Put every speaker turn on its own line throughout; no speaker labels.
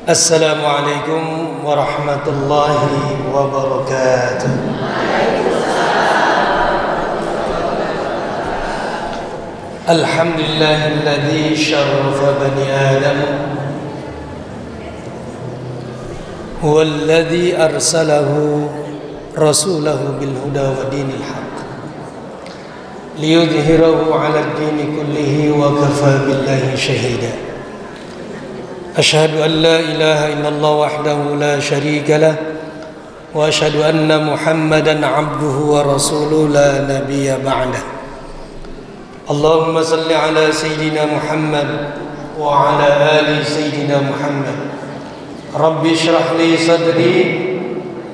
Assalamualaikum warahmatullahi wabarakatuh. Alhamdulillahilladzi syarrafa bani Adam huwallazi arsalahu rasulahu bil huda wa dinil haqq liyudhhirahu 'ala ad-dini kullihi wa kafa billahi shahida. أشهد أن لا إله إلا الله وحده لا شريك له وأشهد أن محمدا عبده ورسوله لا نبي بعده. اللهم صل على سيدنا محمد وعلى آل سيدنا محمد. رب اشرح لي صدري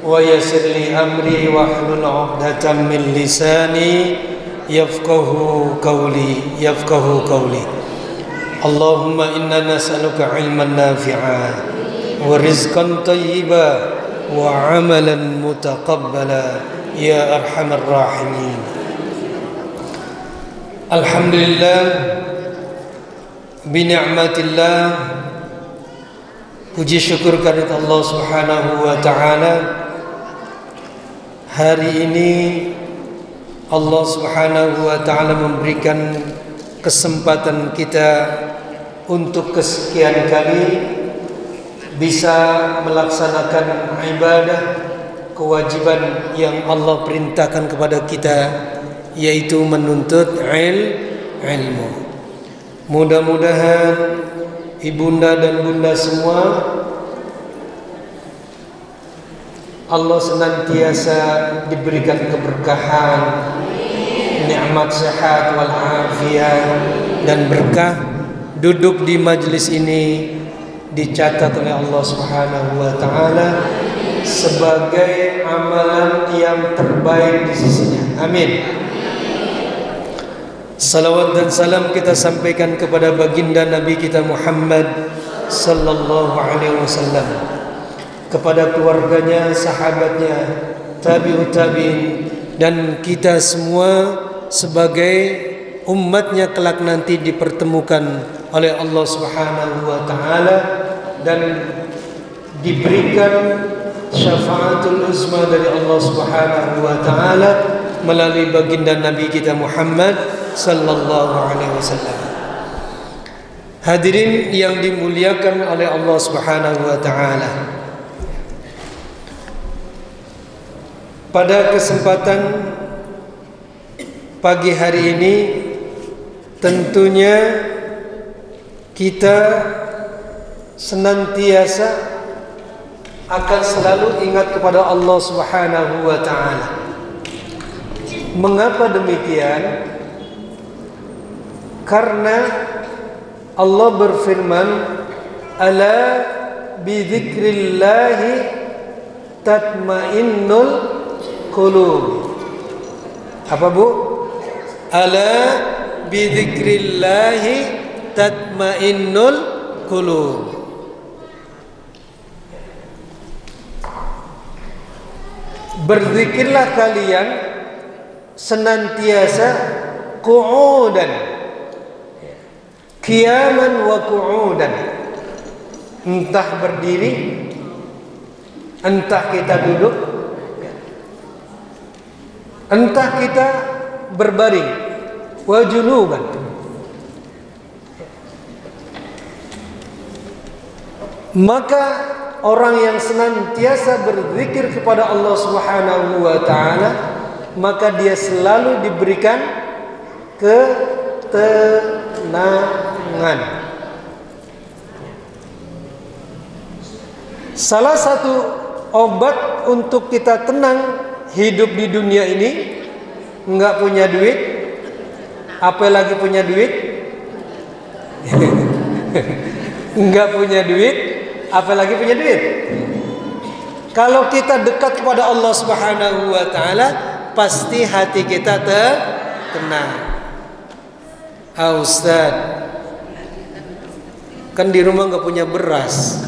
ويسر لي أمري واحلل عقدة من لساني يفقه قولي. اللهم إنا نسألك علما نافعا ورزقا طيبا وعملا متقبلا يا أرحم الراحمين. الحمد لله بنعمة الله. Puji syukur kehadirat Allah Subhanahu wa taala. Hari ini Allah Subhanahu wa taala memberikan kesempatan kita untuk kesekian kali bisa melaksanakan ibadah kewajiban yang Allah perintahkan kepada kita, yaitu menuntut ilmu. Mudah-mudahan ibunda dan bunda semua Allah senantiasa diberikan keberkahan, nikmat sehat wal afiyah dan berkah. Duduk di majlis ini dicatat oleh Allah Subhanahu wa taala sebagai amalan yang terbaik di sisinya. Amin. Salawat dan salam kita sampaikan kepada baginda Nabi kita Muhammad sallallahu alaihi wasallam, kepada keluarganya, sahabatnya, tabi'ut tabi'in, dan kita semua sebagai umatnya kelak nanti dipertemukan oleh Allah Subhanahu wa taala dan diberikan syafaatul uzma dari Allah Subhanahu wa taala melalui baginda Nabi kita Muhammad sallallahu alaihi wasallam. Hadirin yang dimuliakan oleh Allah Subhanahu wa taala, pada kesempatan pagi hari ini tentunya kita senantiasa akan selalu ingat kepada Allah Subhanahu wa taala. Mengapa demikian? Karena Allah berfirman, "Ala bidzikrillahi tatmainnul qulub." Apa Bu? Ala bidzikrillahi tatmainnul qulub. Berzikirlah kalian senantiasa qu'udan, qiyaman wa qu'udan, entah berdiri, entah kita duduk, entah kita berbaring, wa junuban. Maka orang yang senantiasa berzikir kepada Allah Subhanahu wa taala, maka dia selalu diberikan ketenangan. Salah satu obat untuk kita tenang hidup di dunia ini, enggak punya duit, apalagi punya duit, enggak punya duit, apalagi punya duit. Kalau kita dekat kepada Allah Subhanahu wa taala, pasti hati kita tenang. Ustaz, kan di rumah nggak punya beras,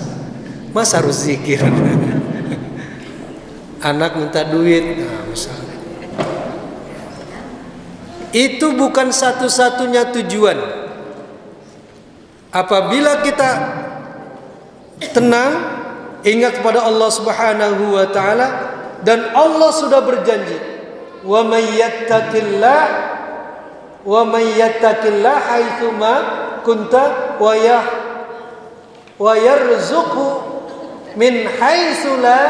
masa harus zikir? Anak minta duit, nah, misalnya. Itu bukan satu-satunya tujuan. Apabila kita tenang, ingat kepada Allah Subhanahu wa taala, dan Allah sudah berjanji, wa may yattaqillah haitsu ma kunta wa yarzuqhu min haitsu la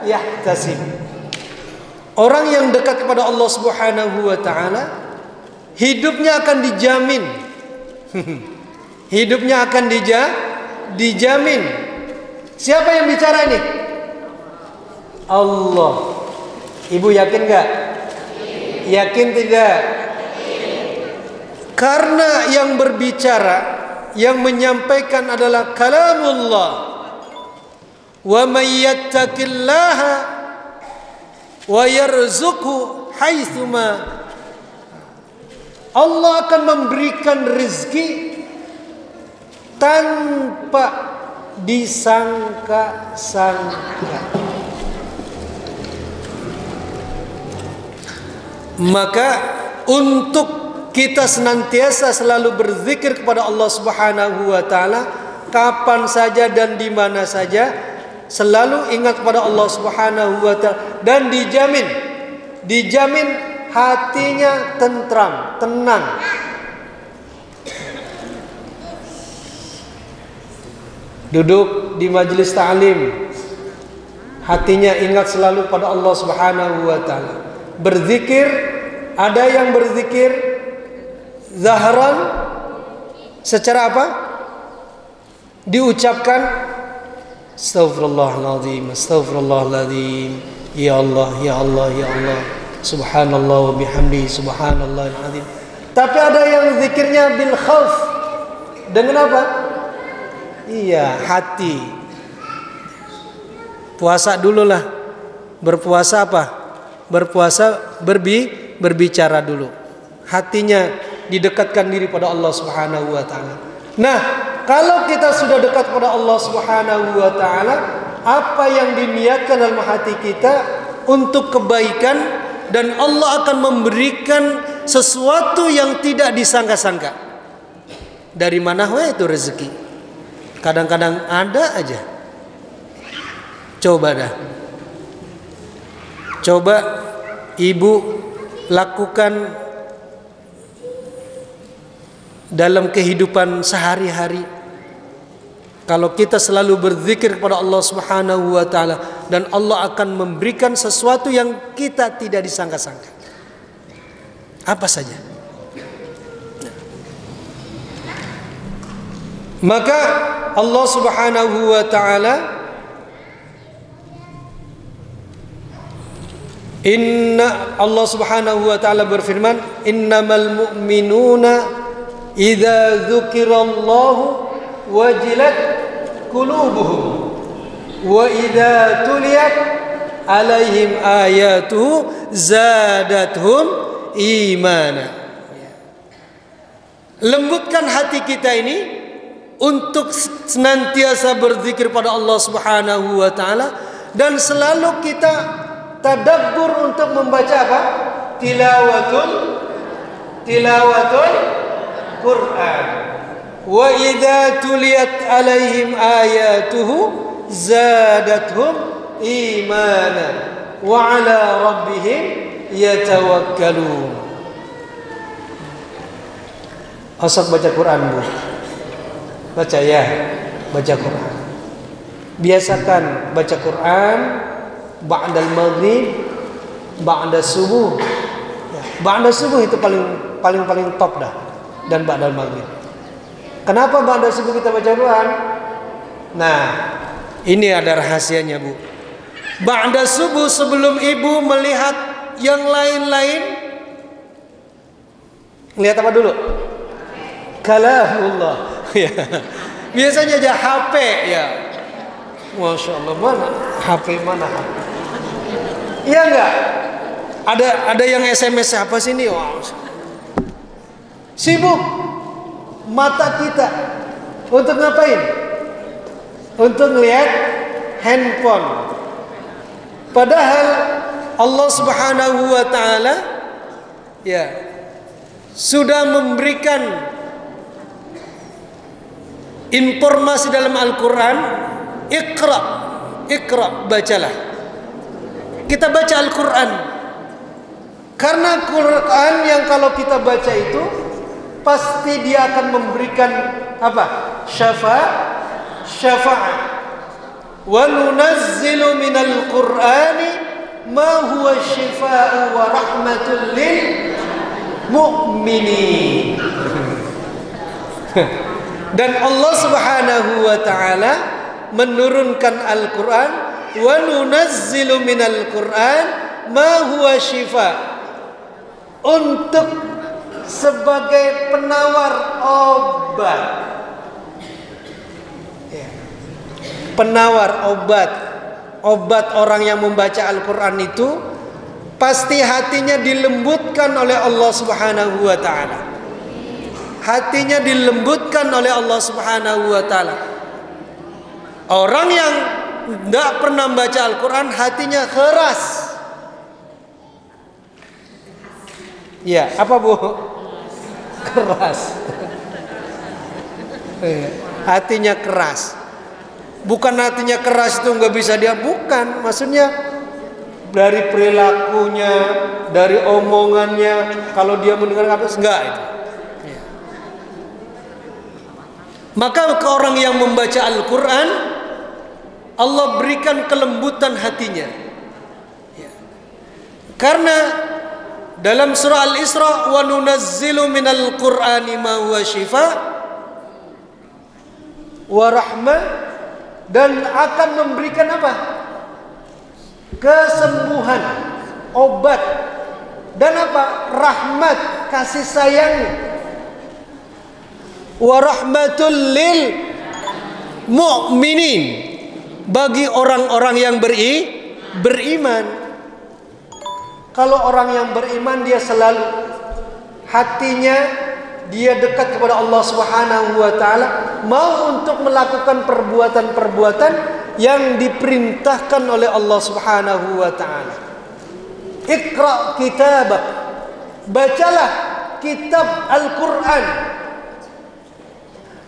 yahtasib. Orang yang dekat kepada Allah Subhanahu wa taala, hidupnya akan dijamin. Hidupnya akan dijamin. Siapa yang bicara ini? Allah. Ibu yakin enggak? Yakin tidak? Karena yang berbicara, yang menyampaikan adalah kalamullah. Wa may yattaqillaha wa yarzuqhu haitsu ma. Allah akan memberikan rezeki tanpa disangka-sangka. Maka untuk kita senantiasa selalu berzikir kepada Allah Subhanahu wa taala, kapan saja dan di mana saja, selalu ingat kepada Allah Subhanahu wa taala, dan dijamin hatinya tentram, tenang. Duduk di majelis ta'lim, hatinya ingat selalu pada Allah Subhanahu wa taala. Berzikir, ada yang berzikir zahran, secara apa? Diucapkan Astaghfirullahaladzim, Astaghfirullahaladzim, Ya Allah, Ya Allah, Ya Allah, Subhanallah wa bihamdi, Subhanallahil azim. Tapi ada yang zikirnya bil khauf. Dengan apa? Iya, hati. Puasa dulu lah. Berpuasa apa? Berpuasa berbicara dulu. Hatinya didekatkan diri pada Allah Subhanahu wa taala. Nah, kalau kita sudah dekat pada Allah Subhanahu wa taala, apa yang diniatkan dalam hati kita untuk kebaikan, dan Allah akan memberikan sesuatu yang tidak disangka-sangka. Dari mana itu rezeki? Kadang-kadang ada aja. Coba dah. Coba ibu lakukan dalam kehidupan sehari-hari. Kalau kita selalu berzikir kepada Allah Subhanahu wa taala, dan Allah akan memberikan sesuatu yang kita tidak disangka-sangka. Apa saja. Maka Allah Subhanahu wa taala Allah Subhanahu wa taala berfirman, innamal mu'minuna idza dzukirallahu wajilat qulubuhum wa idza tuliyat alaihim ayatuhu zadatuhum imana. Lembutkan hati kita ini untuk senantiasa berzikir pada Allah Subhanahu wa taala, dan selalu kita tadabbur untuk membaca apa? Tilawatul Quran. Wa idza tuliyat alaihim ayatuhu zadatuhum imana wa ala rabbihim yatawakkalun. Asal baca Quran, Bu. Baca ya, baca Quran. Biasakan baca Quran ba'dal maghrib, ba'da subuh. Ya, ba'da subuh itu paling top dah, dan ba'dal maghrib. Kenapa ba'da subuh kita baca Quran? Nah, ini ada rahasianya, Bu. Ba'da subuh, sebelum ibu melihat yang lain-lain, lihat apa dulu? Kalamullah. Ya. Biasanya aja HP ya. Masya Allah, mana HP, mana HP? Iya enggak? Ada yang SMS apa sih ini? Wow. Sibuk mata kita untuk ngapain? Untuk melihat handphone. Padahal Allah Subhanahu wa taala sudah memberikan informasi dalam Al-Quran, Iqra, bacalah. Kita baca Al-Quran, karena Quran yang kalau kita baca itu pasti dia akan memberikan apa? Syafaat. Wa nunazzilu minal Qur'ani ma huwa syifaa'u wa rahmatul lil mu'minin. Dan Allah Subhanahu wa taala menurunkan Al-Qur'an, wa nunazzilu minal Qur'an ma huwa syifa', untuk sebagai penawar obat. Penawar obat orang yang membaca Al-Quran itu pasti hatinya dilembutkan oleh Allah Subhanahu wa ta'ala. Hatinya dilembutkan oleh Allah Subhanahu wa ta'ala. Orang yang tidak pernah membaca Al-Quran hatinya keras. Ya, apa Bu? Keras. Hatinya keras. Bukan hatinya keras itu nggak bisa dia, bukan. Maksudnya dari perilakunya, dari omongannya, kalau dia mendengar apa, enggak itu. Ya. Maka ke orang yang membaca Al-Quran, Allah berikan kelembutan hatinya. Ya. Karena dalam surah Al-Isra, wa nunazzilu minal Qur'ani ma huwa syifa wa rahmah, dan akan memberikan apa? Kesembuhan, obat, dan apa? Rahmat, kasih sayang. Wa rahmatul lil mu'minin, bagi orang-orang yang beriman. Kalau orang yang beriman, dia selalu hatinya dia dekat kepada Allah Subhanahu wa taala, mau untuk melakukan perbuatan-perbuatan yang diperintahkan oleh Allah Subhanahu wa taala. Iqra kitabak, bacalah kitab Al-Quran.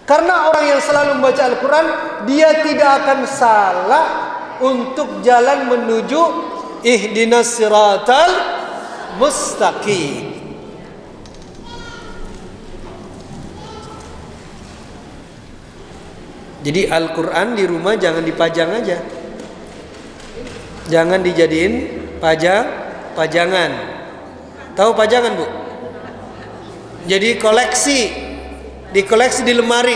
Karena orang yang selalu membaca Al-Quran, dia tidak akan salah untuk jalan menuju ihdinas siratal mustaqim. Jadi Al-Quran di rumah jangan dipajang aja, jangan dijadiin pajangan. Tahu pajangan Bu? Jadi dikoleksi di lemari.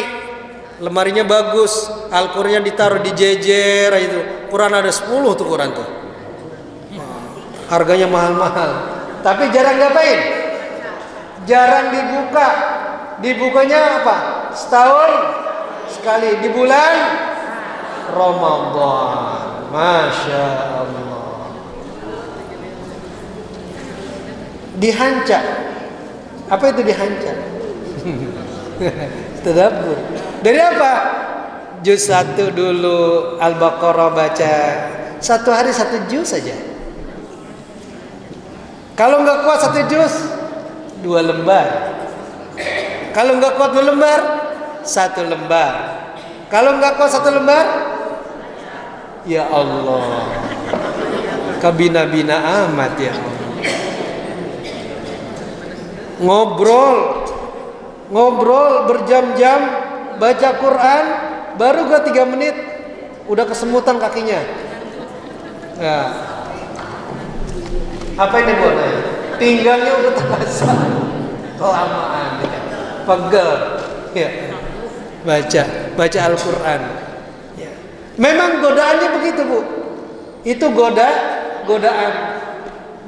Lemarinya bagus, Al-Qurannya ditaruh di jejer itu. Quran ada 10 tuh Quran tuh. Harganya mahal-mahal. Tapi jarang ngapain? Jarang dibuka. Dibukanya apa? Setahun sekali di bulan Ramadan. Masya Allah. Dihancak. Apa itu dihancak? Tadabbur. Dari apa? Juz 1 dulu, Al-Baqarah baca. Satu hari 1 juz saja. Kalau nggak kuat 1 juz, 2 lembar. Kalau nggak kuat 2 lembar, 1 lembar. Kalau nggak kuat 1 lembar, ya Allah, kabina-bina amat ya Allah. Ngobrol berjam-jam, baca Quran, baru gak 3 menit udah kesemutan kakinya. Nah, apa ini Bu? Pinggangnya udah terasa kelamaan, pegel. Ya. Baca Al-Quran. Ya. Memang godaannya begitu Bu. Itu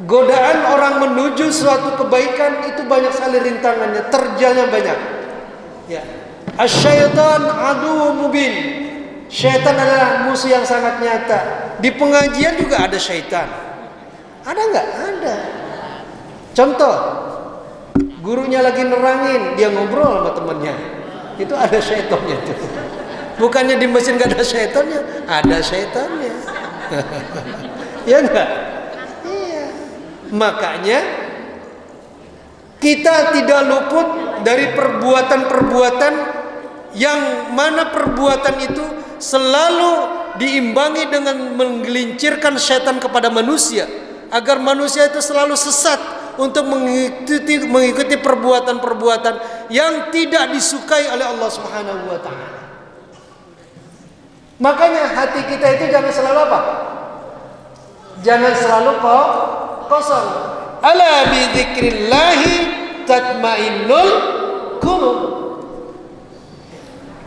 godaan orang menuju suatu kebaikan itu banyak sekali rintangannya, terjalnya banyak. Ya. Asyaitan aduwwun mubin. Syaitan adalah musuh yang sangat nyata. Di pengajian juga ada syaitan. Ada nggak? Ada. Contoh, gurunya lagi nerangin, dia ngobrol sama temannya. Itu ada syaitannya tuh. Bukannya di mesin gak ada syaitannya, ada syaitannya. Ya enggak? Iya. Makanya kita tidak luput dari perbuatan-perbuatan yang mana perbuatan itu selalu diimbangi dengan menggelincirkan setan kepada manusia, agar manusia itu selalu sesat untuk mengikuti perbuatan-perbuatan yang tidak disukai oleh Allah Subhanahu wa taala. Makanya hati kita itu jangan selalu apa? Jangan selalu kosong. Ala bi dzikrillahi tatmainnul qulub.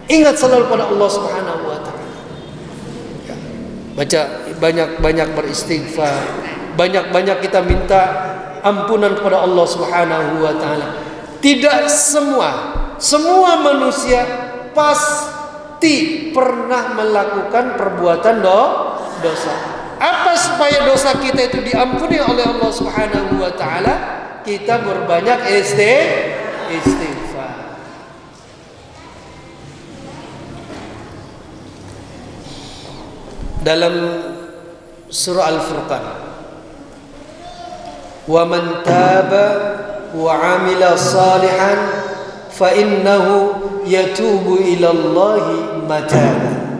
Ingat selalu pada Allah Subhanahu wa taala. Baca banyak-banyak beristighfar, banyak-banyak kita minta ampunan kepada Allah Subhanahu wa taala. Tidak semua manusia pasti pernah melakukan perbuatan dosa. Apa supaya dosa kita itu diampuni oleh Allah Subhanahu wa taala? Kita berbanyak istighfar. Dalam surah Al-Furqan, wa man taba wa amila salihan fa innahu yatubu ila Allahi mataba.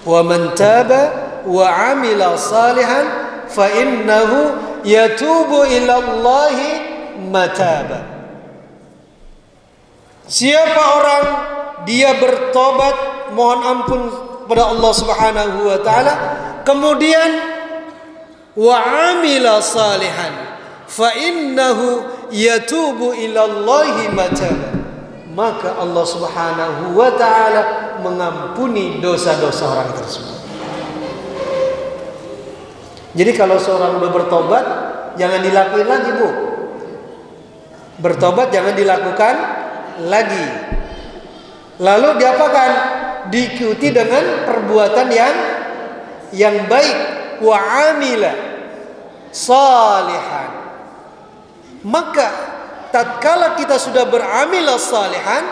Wa man taba wa amila salihan fa innahu yatubu ila Allahi mataba. Siapa orang dia bertobat, mohon ampun kepada Allah Subhanahu wa taala, kemudian wa amila salihan fa innahu yatubu ila Allahi mataba, maka Allah Subhanahu wa taala mengampuni dosa-dosa orang tersebut. Jadi kalau seorang sudah bertobat, jangan dilakuin lagi, Bu. Bertobat jangan dilakukan lagi. Lalu diapakan? Diikuti dengan perbuatan yang baik, wa amila salihan. Maka tatkala kita sudah beramila salihan,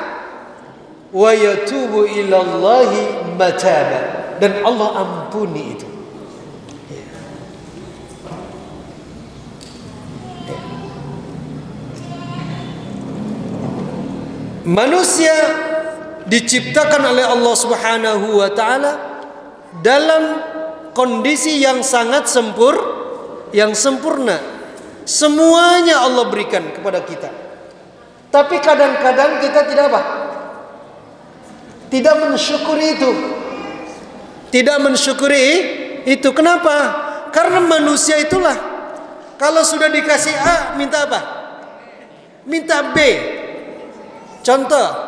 wa yatubu ilallahi mataba, dan Allah ampuni itu. Manusia diciptakan oleh Allah Subhanahu wa taala dalam kondisi yang sangat sempurna. Semuanya Allah berikan kepada kita. Tapi kadang-kadang kita tidak apa? Tidak mensyukuri itu. Tidak mensyukuri itu. Kenapa? Karena manusia itulah, kalau sudah dikasih A, minta apa? Minta B. Contoh,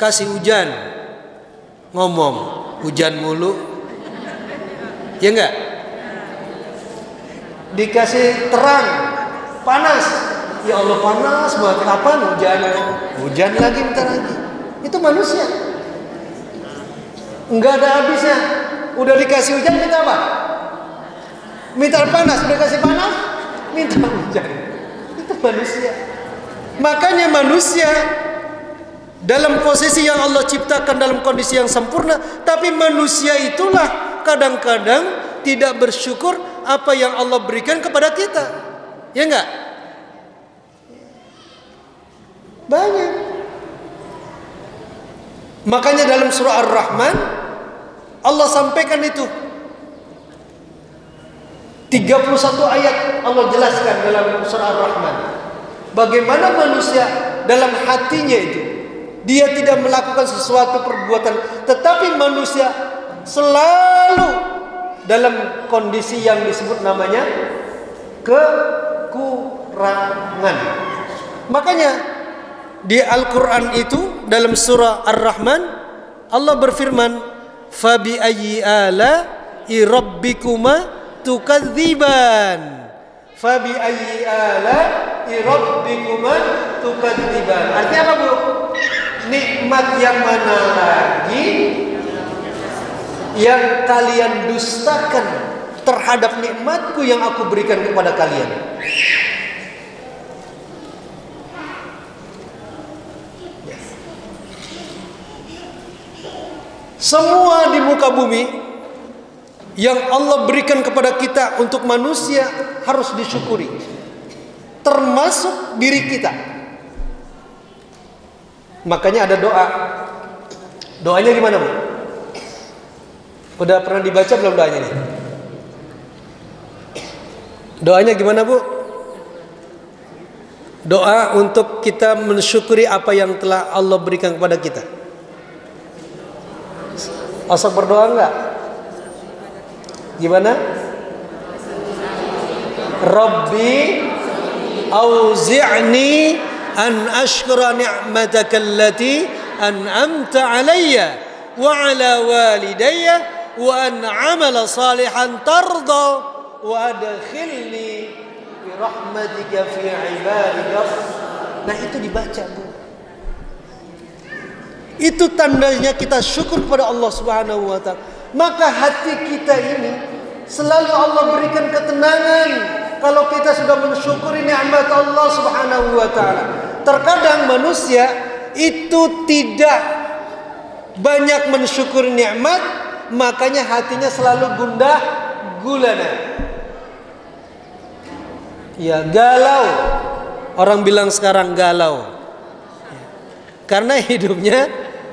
kasih hujan, ngomong hujan mulu, ya enggak? Dikasih terang, panas, ya Allah panas banget, kapan hujan? Hujan lagi, bentar lagi. Itu manusia, enggak ada habisnya. Udah dikasih hujan, minta apa? Minta panas. Udah kasih panas, minta hujan. Itu manusia. Makanya manusia dalam posisi yang Allah ciptakan dalam kondisi yang sempurna, tapi manusia itulah kadang-kadang tidak bersyukur apa yang Allah berikan kepada kita. Ya enggak? Banyak. Makanya dalam surah Ar-Rahman Allah sampaikan itu 31 ayat Allah jelaskan dalam surah Ar-Rahman bagaimana manusia dalam hatinya itu dia tidak melakukan sesuatu perbuatan, tetapi manusia selalu dalam kondisi yang disebut namanya kekurangan. Makanya di Al-Quran itu dalam surah Ar-Rahman Allah berfirman, fabi ayyi ala'i rabbikuma tukadziban. Fabi ayyi ala'i rabbikuma tukadziban. Artinya apa, Bu? Nikmat yang mana lagi yang kalian dustakan terhadap nikmatku yang aku berikan kepada kalian? Semua di muka bumi yang Allah berikan kepada kita untuk manusia harus disyukuri, termasuk diri kita. Makanya ada doa. Doanya gimana, Bu? Udah pernah dibaca belum doanya nih? Doanya gimana, Bu? Doa untuk kita mensyukuri apa yang telah Allah berikan kepada kita. Asal berdoa enggak? Gimana? Rabbi auzi'ni an ashkura ni'mataka allati an'amta alayya wa ala walidayya wa an amala salihan tarda wa adkhilni bi rahmatika fi ibadika. Nah, itu dibaca, Bu. Itu tandanya kita syukur kepada Allah Subhanahu wa taala. Maka hati kita ini selalu Allah berikan ketenangan kalau kita sudah mensyukuri nikmat Allah Subhanahu wa taala. Terkadang manusia itu tidak banyak mensyukuri nikmat, makanya hatinya selalu gundah gulana. Ya, galau. Orang bilang sekarang galau. Karena hidupnya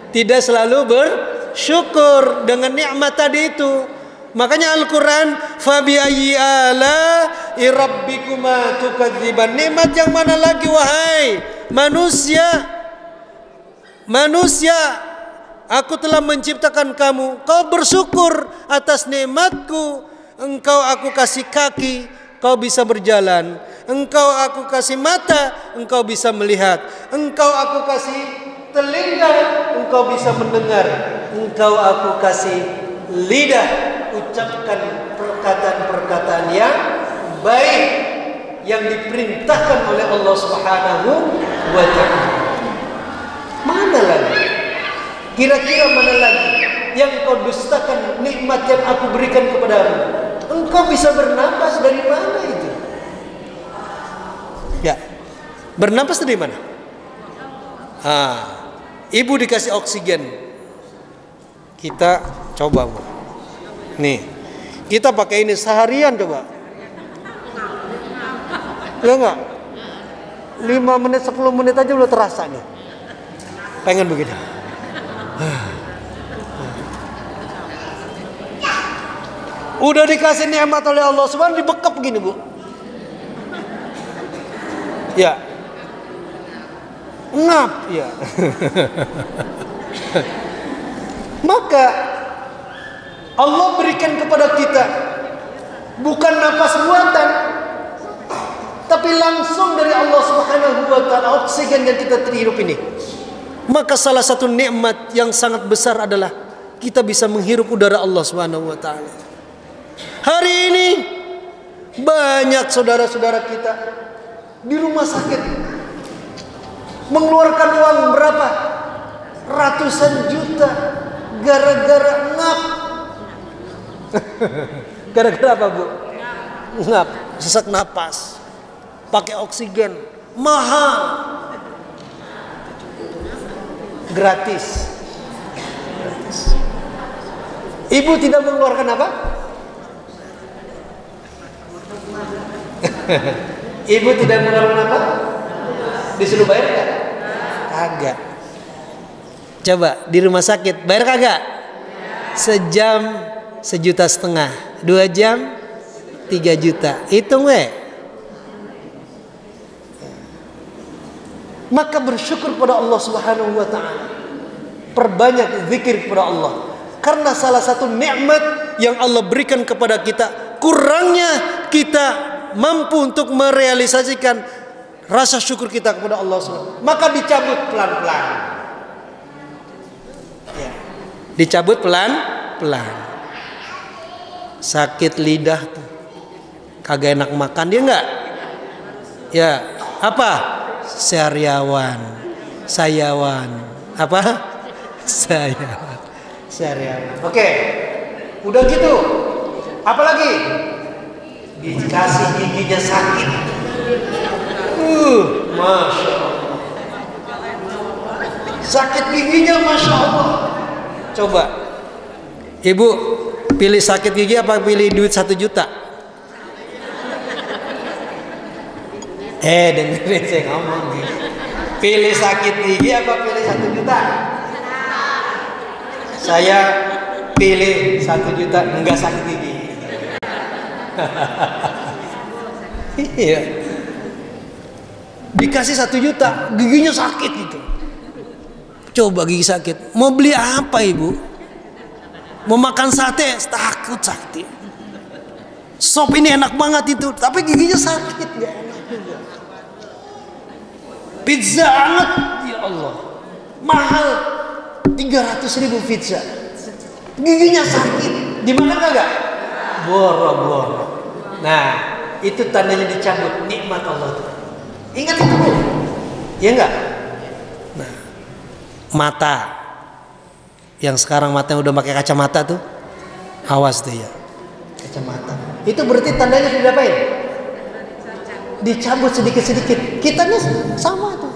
tidak selalu bersyukur dengan nikmat tadi itu. Makanya Al-Quran, fabi ayyi ala'i rabbikuma tukadziban. Nikmat yang mana lagi wahai manusia? Manusia, aku telah menciptakan kamu. Kau bersyukur atas nikmatku. Engkau aku kasih kaki, kau bisa berjalan. Engkau aku kasih mata, engkau bisa melihat. Engkau aku kasih telinga, engkau bisa mendengar. Engkau aku kasih lidah, ucapkan perkataan-perkataan yang baik yang diperintahkan oleh Allah Subhanahu wa taala. Mana lagi? Kira-kira mana lagi yang kau dustakan nikmat yang aku berikan kepadamu? Engkau bisa bernapas dari mana itu? Ya, bernapas dari mana? Ibu dikasih oksigen. Kita coba, Bu. Nih, kita pakai ini seharian coba. Enggak? 5 menit, 10 menit aja udah terasa nih. Pengen begini. Udah dikasih nikmat oleh Allah Subhanahu, dibekap begini, Bu. Ya. Ngap, ya. Maka Allah berikan kepada kita bukan nafas buatan, tapi langsung dari Allah Subhanahu wa taala oksigen yang kita terhirup ini. Maka salah satu nikmat yang sangat besar adalah kita bisa menghirup udara Allah Subhanahu wa taala. Hari ini banyak saudara-saudara kita di rumah sakit mengeluarkan uang berapa? Ratusan juta gara-gara ngap. Gara-gara apa, Bu? Ngap, sesak napas. Pakai oksigen mahal. Gratis. Ibu tidak mengeluarkan apa? Ibu tidak mengeluarkan apa? Disuruh bayar enggak? Kagak. Coba di rumah sakit bayar kagak? Sejam 1,5 juta, 2 jam 3 juta. Hitung we. Maka bersyukur kepada Allah Subhanahu wa taala. Perbanyak zikir kepada Allah. Karena salah satu nikmat yang Allah berikan kepada kita, kurangnya kita mampu untuk merealisasikan rasa syukur kita kepada Allah Subhanahu. Maka dicabut pelan-pelan. Ya. Dicabut pelan-pelan. Sakit lidah tuh, kagak enak makan dia enggak? Ya, apa? Sayawan. Apa? Sayawan. Oke. Udah gitu. Apalagi? Dikasih giginya sakit. Masya Allah. Sakit giginya Masya Allah. Coba Ibu pilih sakit gigi apa pilih duit 1 juta? Dengerin saya ngomong nih. Pilih sakit gigi apa pilih 1 juta? Saya pilih 1 juta enggak sakit gigi. Iya. Dikasih 1 juta, giginya sakit gitu. Coba gigi sakit, mau beli apa ibu? Mau makan sate, takut sakit. Sop ini enak banget itu, tapi giginya sakit, gak enak juga. Pizza anget, ya Allah, mahal 300.000 pizza, giginya sakit, dimana kagak? Boro-boro. Nah, itu tandanya dicabut nikmat Allah tuh. Ingat itu bu, ya enggak? Nah, mata yang sekarang matanya udah pakai kacamata tuh, awas tuh ya, kacamata. Itu berarti tandanya sudah apa ya? Dicabut sedikit-sedikit. Kitanya sama tuh.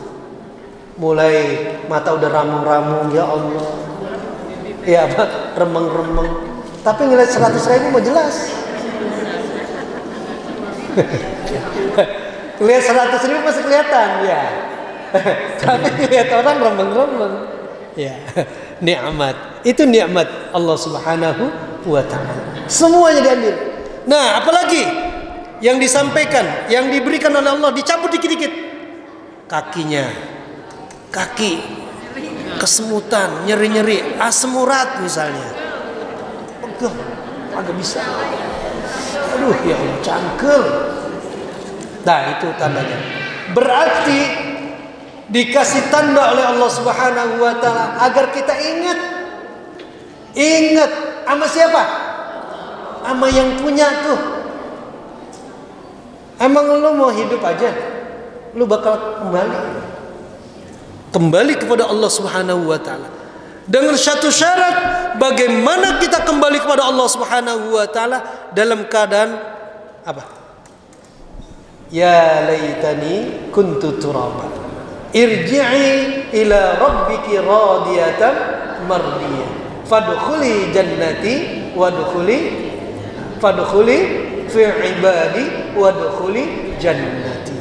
Mulai mata udah ramung-ramung, ya Allah. Ya apa? Remeng-remeng. Tapi ngeliat 100.000 mau jelas. Lihat 100.000 masih kelihatan ya. Tapi lihat orang remeng-remeng. Ya, nikmat. Itu nikmat Allah Subhanahu wa taala. Semuanya diambil. Nah, apalagi yang disampaikan, yang diberikan oleh Allah dicabut dikit-dikit. Kakinya. Kaki kesemutan, nyeri-nyeri, asam urat misalnya. Pegel, agak bisa. Aduh, ya Allah, cangkel. Nah, itu tandanya. Berarti dikasih tanda oleh Allah Subhanahu wa taala agar kita ingat. Ingat sama siapa? Sama yang punya tuh. Emang lu mau hidup aja? Lu bakal kembali kepada Allah Subhanahu wa taala. Dengan satu syarat, bagaimana kita kembali kepada Allah Subhanahu wa taala dalam keadaan apa? Ya laitani kuntu turaba. Irji'i ila rabbiki radiyatan mardiyah. Fadkhuli jannati fadkhuli fi ibadi wadkhuli jannati.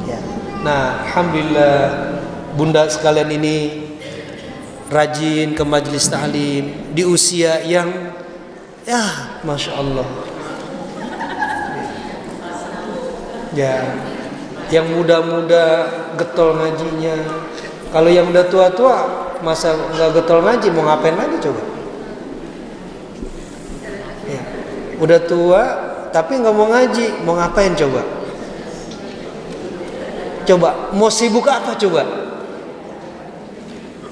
Ya. Nah, alhamdulillah bunda sekalian ini rajin ke majelis ta'lim di usia yang ya Masya Allah ya, yang muda-muda getol ngajinya. Kalau yang udah tua-tua masa nggak getol ngaji, mau ngapain lagi coba ya, udah tua tapi nggak mau ngaji, mau ngapain coba mau sibuk apa coba?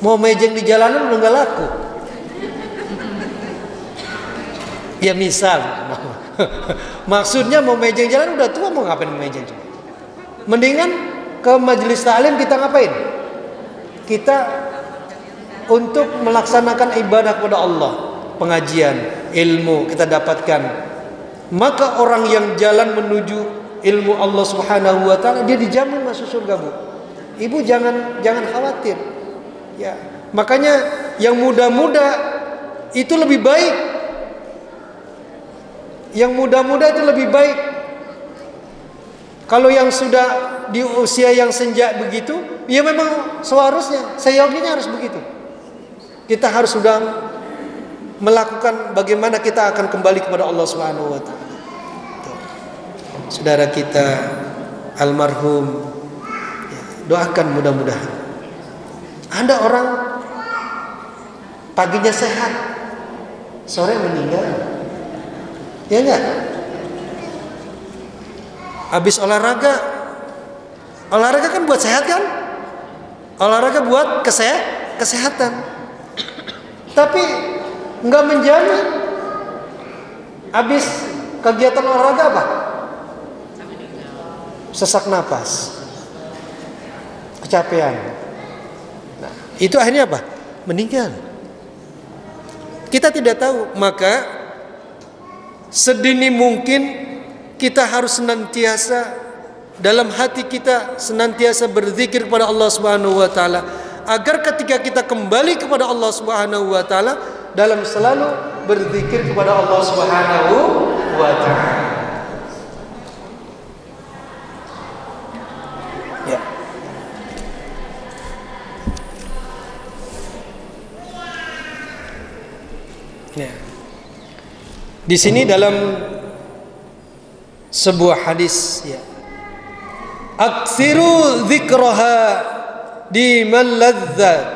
Mau mejeng di jalanan udah nggak laku. Ya misal, maksudnya mau mejeng jalan udah tua, mau ngapain mejeng? Mendingan ke majelis ta'lim kita ngapain? Kita untuk melaksanakan ibadah kepada Allah, pengajian, ilmu kita dapatkan. Maka orang yang jalan menuju ilmu Allah Subhanahu wa taala dia dijamin masuk surga, Bu. Ibu jangan khawatir. Ya, makanya yang muda-muda itu lebih baik. Yang muda-muda itu lebih baik. Kalau yang sudah di usia yang senja begitu, ya memang seharusnya, seyoginya harus begitu. Kita harus sudah melakukan bagaimana kita akan kembali kepada Allah Subhanahu wa taala. Saudara kita almarhum, ya, doakan mudah-mudahan. Ada orang paginya sehat, sore meninggal. Ya enggak? Habis olahraga kan buat sehat kan? Olahraga buat kesehatan. Tapi enggak menjamin. Habis kegiatan olahraga apa? Sesak napas, kecapean. Nah, itu akhirnya apa? Meninggal. Kita tidak tahu, maka sedini mungkin kita harus senantiasa dalam hati kita senantiasa berzikir kepada Allah Subhanahu wa taala, agar ketika kita kembali kepada Allah Subhanahu wa taala dalam selalu berzikir kepada Allah Subhanahu wa taala. Ya. Ya. Di sini dalam sebuah hadis, ya, aksiru dzikraha di ladzat,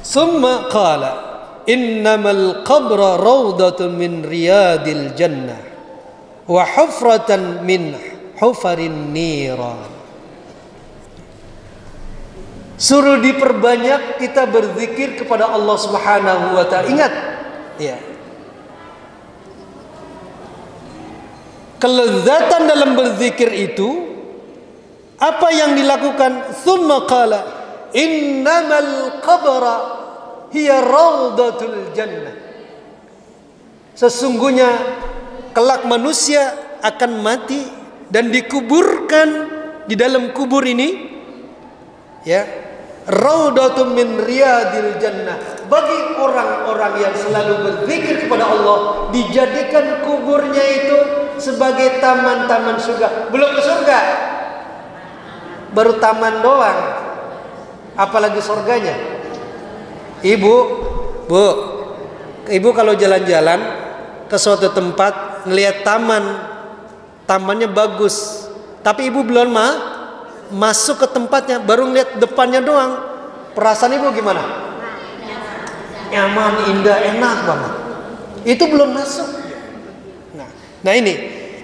summa qala innamal qabra rawdatun min riyadil jannah wa hufratan min hufarin niran. Suruh diperbanyak kita berzikir kepada Allah Subhanahu wa taala. Ingat, ya. Kelezatan dalam berzikir itu apa yang dilakukan? Tsumma qala innamal qabra hiya rawdatul jannah. Sesungguhnya kelak manusia akan mati dan dikuburkan di dalam kubur ini, ya, rawdatun min riyadil jannah. Bagi orang-orang yang selalu berzikir kepada Allah, dijadikan kuburnya itu sebagai taman-taman surga. Belum ke surga, baru taman doang, apalagi surganya. Ibu kalau jalan-jalan ke suatu tempat, ngelihat tamannya bagus, tapi ibu belum masuk ke tempatnya, baru ngeliat depannya doang, perasaan ibu gimana? Nyaman, indah, enak banget. Itu belum masuk. Nah ini,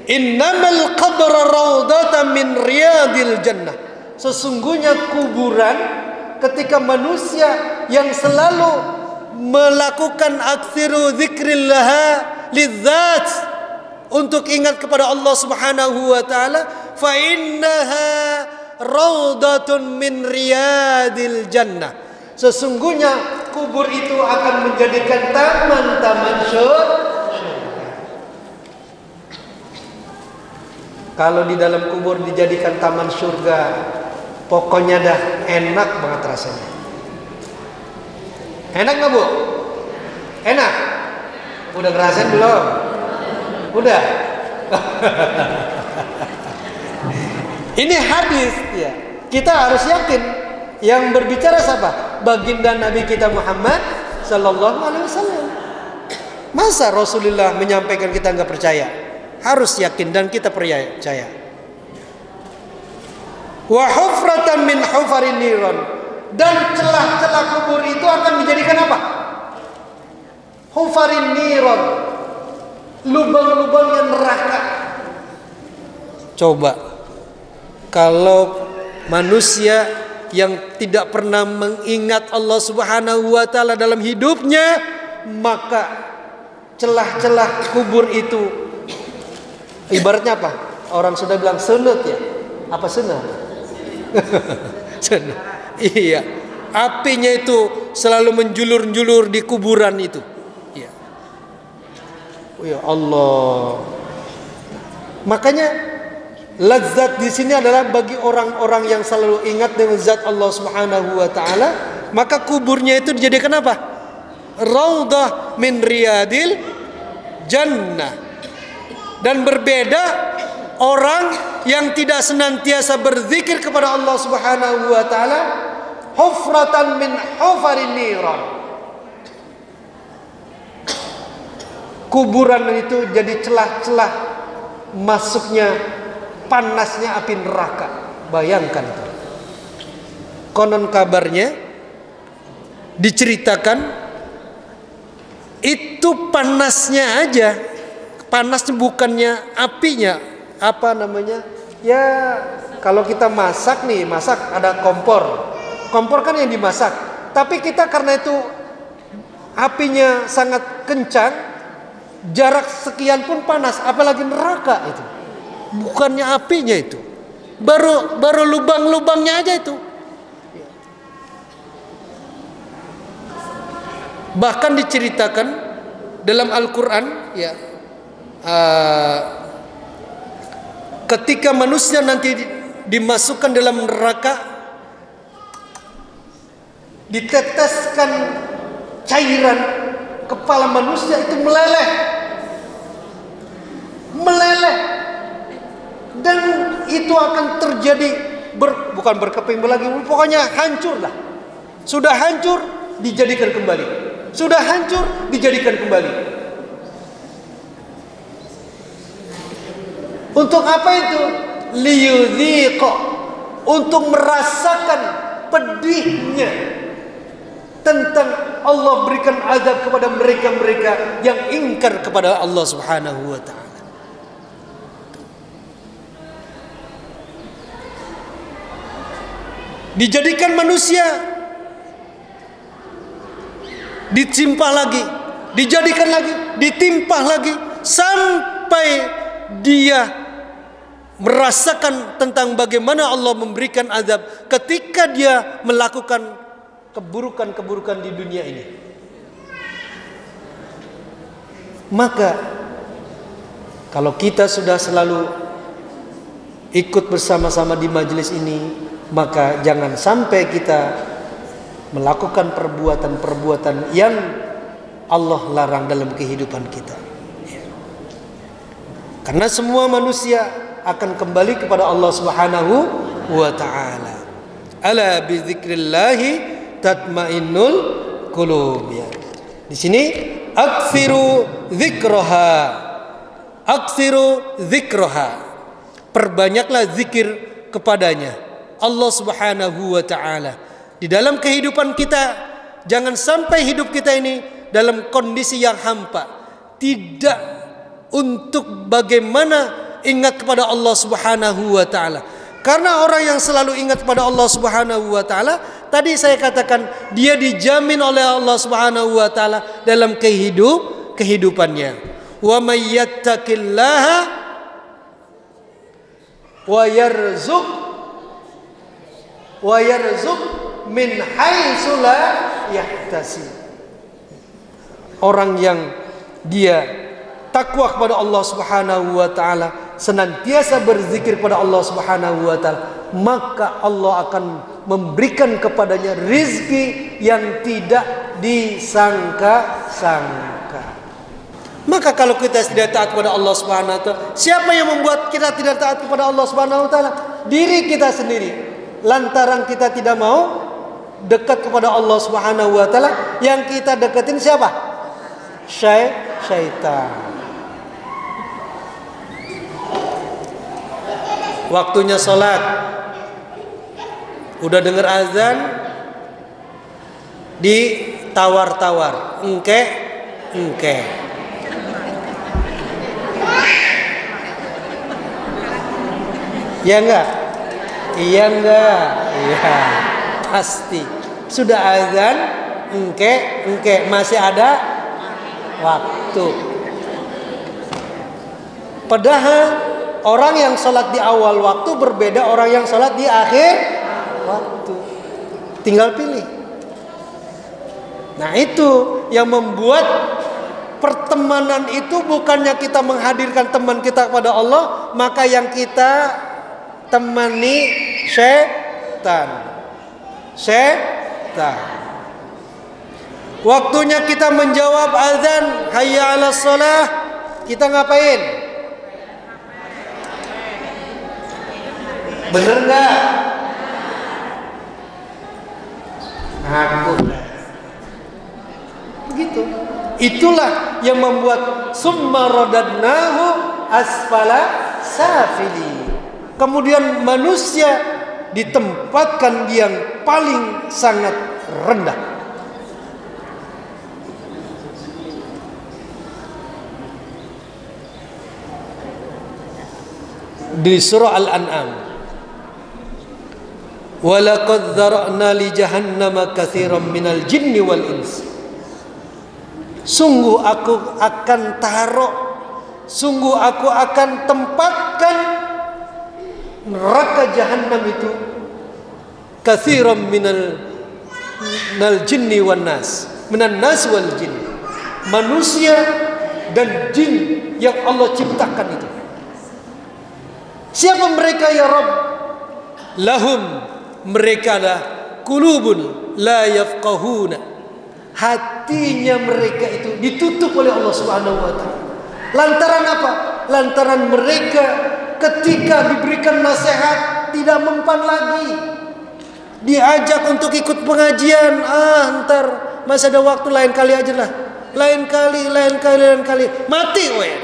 innamal qabra rawdatan min riyadil jannah. Sesungguhnya kuburan, ketika manusia yang selalu melakukan aksiru dzikrillah lidzat, untuk ingat kepada Allah Subhanahu wa taala, fa innaha rawdatun min riyadil jannah. Sesungguhnya kubur itu akan menjadikan taman-taman surga. Kalau di dalam kubur dijadikan taman surga, pokoknya dah enak banget rasanya. Enak nggak, Bu? Enak? Udah ngerasain belum? Udah. Ini hadis, ya. Kita harus yakin yang berbicara siapa? Baginda Nabi kita Muhammad sallallahu alaihi wasallam. Masa Rasulullah menyampaikan kita nggak percaya? Harus yakin dan kita percaya. Wa hufratan min hufarin niran, dan celah-celah kubur itu akan dijadikan apa? Hufarin niran, lubang-lubangnya neraka. Coba kalau manusia yang tidak pernah mengingat Allah Subhanahu wa taala dalam hidupnya, maka celah-celah kubur itu ibaratnya apa? Orang sudah bilang senut, ya. Apa senut? Senut. Iya. Apinya itu selalu menjulur-julur di kuburan itu. Iya. Oh ya Allah. Makanya lazat di sini adalah bagi orang-orang yang selalu ingat dengan zat Allah Subhanahu wa taala, maka kuburnya itu dijadikan apa? Raudhah min riyadil jannah. Dan berbeda orang yang tidak senantiasa berzikir kepada Allah Subhanahu wa taala, hufratan min hufarin niran. Kuburan itu jadi celah-celah masuknya panasnya api neraka. Bayangkan itu. Konon kabarnya diceritakan itu panasnya aja. Panasnya bukannya apinya, apa namanya? Ya, kalau kita masak nih, ada kompor. Kompor kan yang dimasak. Tapi kita karena itu apinya sangat kencang, jarak sekian pun panas, apalagi neraka itu. Bukannya apinya itu. Baru lubang-lubangnya aja itu. Bahkan diceritakan dalam Al-Qur'an, ya, ketika manusia nanti dimasukkan dalam neraka, diteteskan cairan, kepala manusia itu meleleh, dan itu akan terjadi bukan berkeping lagi, pokoknya hancur lah. Sudah hancur, dijadikan kembali. Sudah hancur, dijadikan kembali. Untuk apa itu? Liyudhiqa, untuk merasakan pedihnya tentang Allah berikan azab kepada mereka-mereka yang ingkar kepada Allah Subhanahu wa taala. Dijadikan manusia, ditimpah lagi, dijadikan lagi, ditimpah lagi, sampai dia merasakan tentang bagaimana Allah memberikan azab ketika dia melakukan keburukan-keburukan di dunia ini. Maka kalau kita sudah selalu ikut bersama-sama di majelis ini, maka jangan sampai kita melakukan perbuatan-perbuatan yang Allah larang dalam kehidupan kita. Karena semua manusia akan kembali kepada Allah Subhanahu wa taala. Ala bi dzikrillahi tatmainnul qulub. Ya. Di sini aktsiru dzikraha. Aktsiru dzikraha. Perbanyaklah zikir kepadanya. Allah Subhanahu wa taala. Di dalam kehidupan kita, jangan sampai hidup kita ini dalam kondisi yang hampa. Tidak untuk bagaimana ingat kepada Allah Subhanahu wa taala. Karena orang yang selalu ingat kepada Allah Subhanahu wa taala, tadi saya katakan dia dijamin oleh Allah Subhanahu wa taala dalam kehidupannya. Wa may yattaqillaha wa yarzuq min haitsu la yahtasib. Orang yang dia takwa kepada Allah Subhanahu wa taala, senantiasa berzikir kepada Allah Subhanahu wa taala, maka Allah akan memberikan kepadanya rizki yang tidak disangka-sangka. Maka kalau kita tidak taat kepada Allah Subhanahu wa taala, siapa yang membuat kita tidak taat kepada Allah Subhanahu wa taala? Diri kita sendiri. Lantaran kita tidak mau dekat kepada Allah Subhanahu wa taala, yang kita deketin siapa? Syaitan. Waktunya sholat, udah dengar azan, ditawar-tawar, engke. Ya enggak? Iya enggak? Iya, pasti. Sudah azan, engke, masih ada waktu. Padahal orang yang sholat di awal waktu berbeda orang yang sholat di akhir waktu. Tinggal pilih. Nah, itu yang membuat pertemanan itu bukannya kita menghadirkan teman kita kepada Allah, maka yang kita temani setan. Waktunya kita menjawab azan, hayya 'alas shalah, kita ngapain? Bener nggak? Aku. Begitu. Itulah yang membuat summa radadnahu asfala safili. Kemudian manusia ditempatkan yang paling sangat rendah. Di surah Al-An'am, walaqad dzara'na li jahannama katsiran minal jinni wal ins. Sungguh aku akan tempatkan neraka jahanam itu katsiran minal jinni wan nas, minan nas wal jin, manusia dan jin yang Allah ciptakan itu. Siapa mereka ya Rabb? Lahum, mereka adalah qulubun la yafqahuna, hatinya mereka itu ditutup oleh Allah Subhanahu wa taala. Lantaran apa? Lantaran mereka ketika diberikan nasihat tidak mempan lagi. Diajak untuk ikut pengajian, ntar masih ada waktu, lain kali aja lah. Lain kali. Mati weh.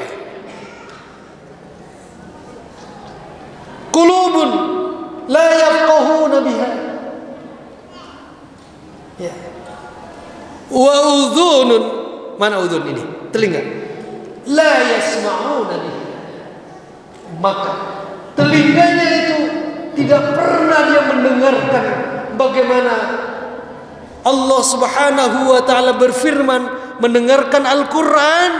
Qulubun la yafqahuna biha. Ya. Wa udhunun, mana udhun ini? Telinga. La yasma'una biha. Maka telinganya itu tidak pernah dia mendengarkan bagaimana Allah Subhanahu wa taala berfirman, mendengarkan Al-Qur'an,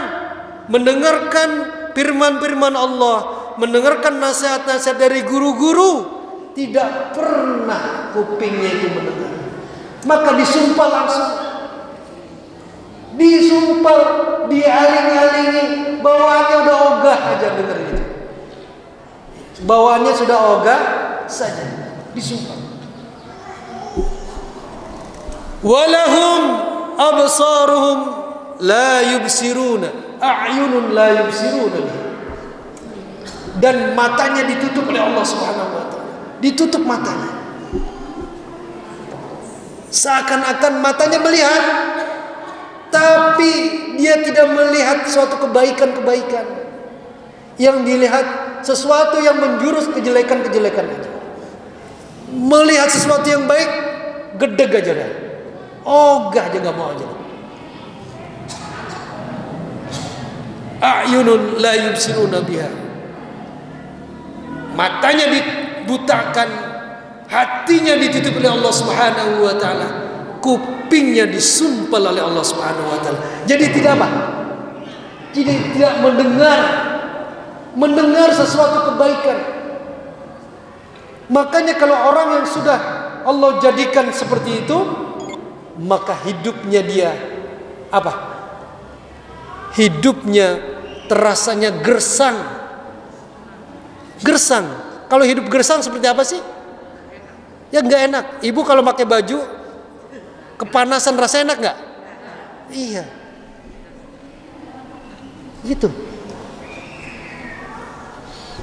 mendengarkan firman-firman Allah, mendengarkan nasihat-nasihat dari guru-guru, tidak pernah kupingnya itu mendengar. Maka disumpah langsung. Disumpah, dialing-alingi, bawaannya udah ogah aja denger itu. Bawaannya sudah ogah saja, disumpah. Walahum absaruhum la yubsiruna, a'yunun la yubsiruna. Dan matanya ditutup oleh Allah Subhanahu wa taala. Ditutup matanya. Seakan-akan matanya melihat, tapi dia tidak melihat suatu kebaikan-kebaikan. Yang dilihat sesuatu yang menjurus kejelekan-kejelekan aja. Melihat sesuatu yang baik, gedeg aja dah. Ogah aja nggak mau aja. A'yunun la yubsiruna biha. Matanya dibutakan, hatinya ditutup oleh Allah Subhanahu wa taala, kupingnya disumpal oleh Allah Subhanahu wa taala. Jadi tidak apa? Tidak mendengar sesuatu kebaikan. Makanya kalau orang yang sudah Allah jadikan seperti itu, maka hidupnya dia apa? Hidupnya terasanya gersang. Gersang. Kalau hidup gersang seperti apa sih? Ya nggak enak. Ibu kalau pakai baju kepanasan, rasa enak nggak? Iya. Gitu.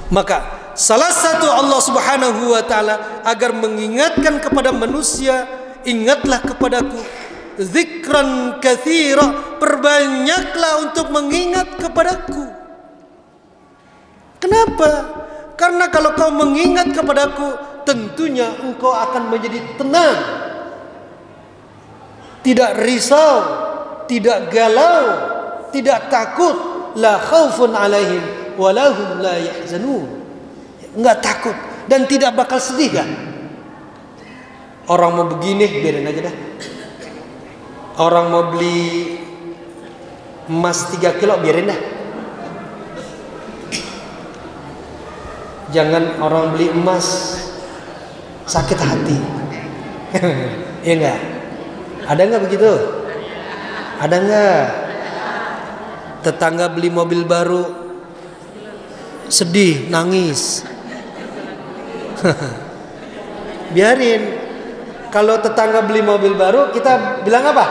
Maka salah satu Allah Subhanahu wa taala agar mengingatkan kepada manusia, ingatlah kepadaku zikran katsira, perbanyaklah untuk mengingat kepadaku. Kenapa? Karena kalau kau mengingat kepadaku, tentunya engkau akan menjadi tenang, tidak risau, tidak galau, tidak takut. La khaufun alaihim walahum la yahzanun. Enggak takut dan tidak bakal sedih kan? Orang mau begini biarin aja dah. Orang mau beli emas 3 kilo biarin dah. Jangan orang beli emas sakit hati. Iya enggak? Ada enggak begitu? Ada enggak? Tetangga beli mobil baru sedih, nangis. Biarin. Kalau tetangga beli mobil baru, kita bilang apa?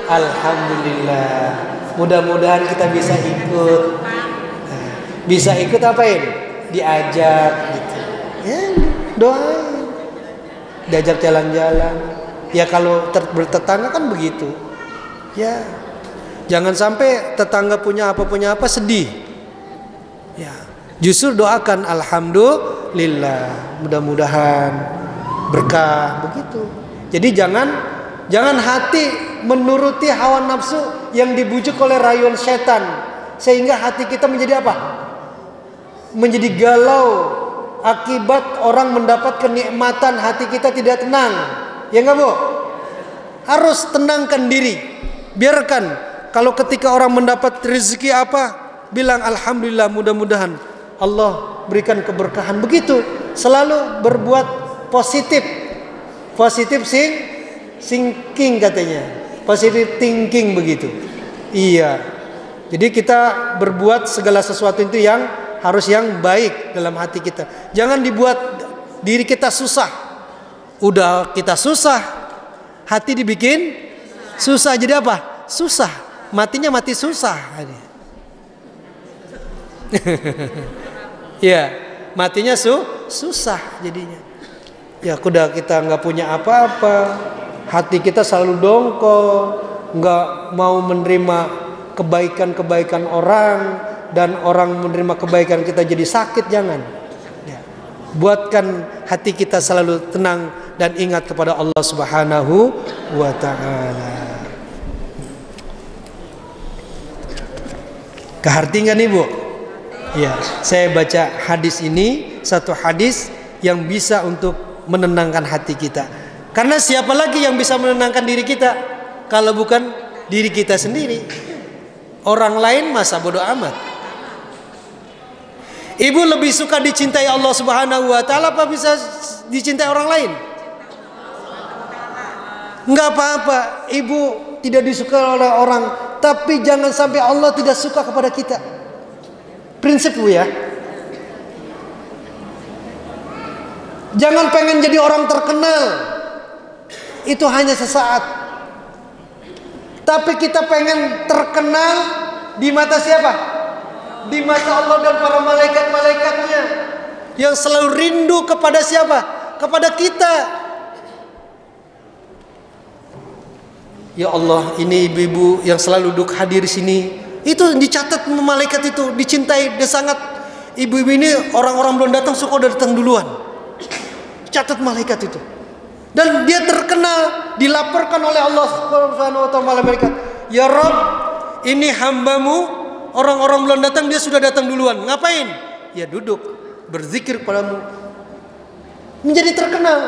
Alhamdulillah. Mudah-mudahan kita bisa ikut. Bisa ikut apain? Diajak gitu. Ya, doain. Diajak jalan-jalan. Ya kalau bertetangga kan begitu. Ya. Jangan sampai tetangga punya apa sedih. Ya, justru doakan alhamdulillah, mudah-mudahan berkah begitu. Jadi jangan hati menuruti hawa nafsu yang dibujuk oleh rayuan setan, sehingga hati kita menjadi apa? Menjadi galau akibat orang mendapat kenikmatan, hati kita tidak tenang. Ya enggak, Bu? Harus tenangkan diri. Biarkan. Kalau ketika orang mendapat rezeki apa, bilang alhamdulillah, mudah-mudahan Allah berikan keberkahan. Begitu, selalu berbuat positif. Positif thinking katanya. Positive thinking begitu. Iya. Jadi kita berbuat segala sesuatu itu yang harus yang baik dalam hati kita. Jangan dibuat diri kita susah. Udah kita susah, hati dibikin susah. Jadi apa? Susah. Matinya mati susah. Ya, matinya susah jadinya. Ya udah kita nggak punya apa-apa, hati kita selalu dongkol, nggak mau menerima kebaikan-kebaikan orang, dan orang menerima kebaikan kita jadi sakit. Jangan. Ya. Buatkan hati kita selalu tenang dan ingat kepada Allah Subhanahu wa ta'ala. Keharti nggak nih Bu? Ya, saya baca hadis ini, satu hadis yang bisa untuk menenangkan hati kita. Karena siapa lagi yang bisa menenangkan diri kita kalau bukan diri kita sendiri? Orang lain masa bodoh amat. Ibu lebih suka dicintai Allah Subhanahu wa ta'ala apa bisa dicintai orang lain? Enggak apa-apa, ibu tidak disukai oleh orang, tapi jangan sampai Allah tidak suka kepada kita. Prinsip Bu ya. Jangan pengen jadi orang terkenal, itu hanya sesaat. Tapi kita pengen terkenal di mata siapa? Di mata Allah dan para malaikat-malaikatnya, yang selalu rindu kepada siapa? Kepada kita. Ya Allah, ini ibu-ibu yang selalu duduk hadir di sini, itu dicatat malaikat itu dicintai. Dia sangat, ibu-ibu ini orang-orang belum datang suka udah datang duluan. Catat malaikat itu. Dan dia terkenal, dilaporkan oleh Allah Subhanahu wa ta'ala malaikat. Ya Rabb, ini hambamu, orang-orang belum datang dia sudah datang duluan. Ngapain? Ya duduk, berzikir kepadamu. Menjadi terkenal.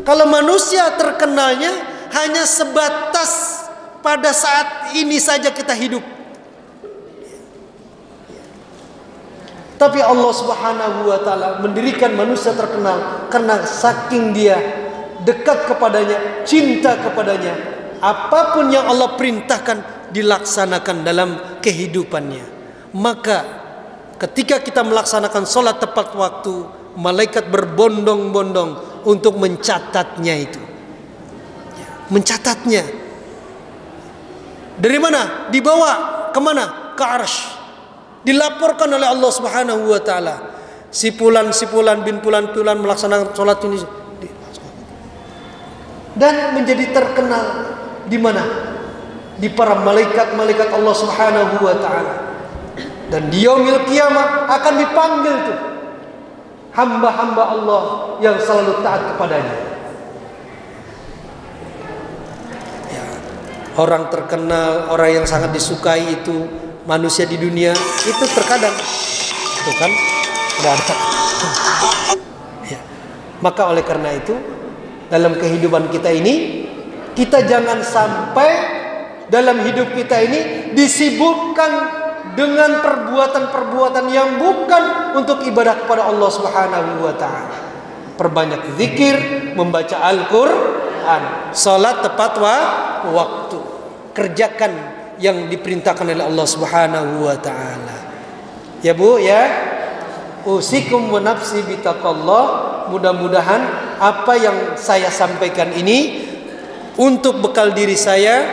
Kalau manusia terkenalnya hanya sebatas pada saat ini saja kita hidup. Tapi Allah Subhanahu wa ta'ala mendirikan manusia terkenal karena saking dia dekat kepadanya, cinta kepadanya, apapun yang Allah perintahkan dilaksanakan dalam kehidupannya. Maka ketika kita melaksanakan sholat tepat waktu, malaikat berbondong-bondong untuk mencatatnya itu. Mencatatnya. Dari mana? Dibawa kemana? Ke arsy. Dilaporkan oleh Allah Subhanahu wa ta'ala. Si fulan bin fulan melaksanakan sholat ini. Dan menjadi terkenal di mana? Di para malaikat-malaikat Allah Subhanahu wa ta'ala. Dan di yaumil kiamah akan dipanggil tuh hamba-hamba Allah yang selalu taat kepadanya. Ya, orang terkenal, orang yang sangat disukai itu manusia di dunia itu terkadang itu kan tidak ada. Ya. Maka oleh karena itu dalam kehidupan kita ini, kita jangan sampai dalam hidup kita ini disibukkan dengan perbuatan-perbuatan yang bukan untuk ibadah kepada Allah Subhanahu wa ta'ala. Perbanyak zikir, membaca Al-Quran, salat tepat waktu, kerjakan yang diperintahkan oleh Allah Subhanahu wa ta'ala. Ya Bu ya, usikum wa nafsi bitaqallah. Mudah-mudahan apa yang saya sampaikan ini untuk bekal diri saya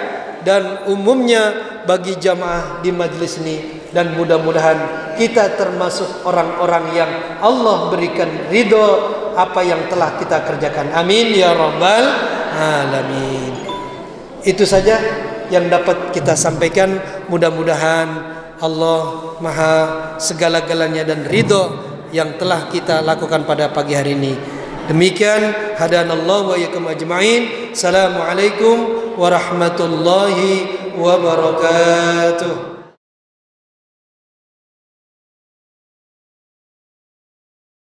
dan umumnya bagi jamaah di majelis ini, dan mudah-mudahan kita termasuk orang-orang yang Allah berikan ridho apa yang telah kita kerjakan. Amin ya rabbal alamin. Itu saja yang dapat kita sampaikan. Mudah-mudahan Allah maha segala-galanya dan ridho yang telah kita lakukan pada pagi hari ini. Demikian, hadanallahu wa iyyakum ajma'in. Assalamualaikum warahmatullahi wabarakatuh.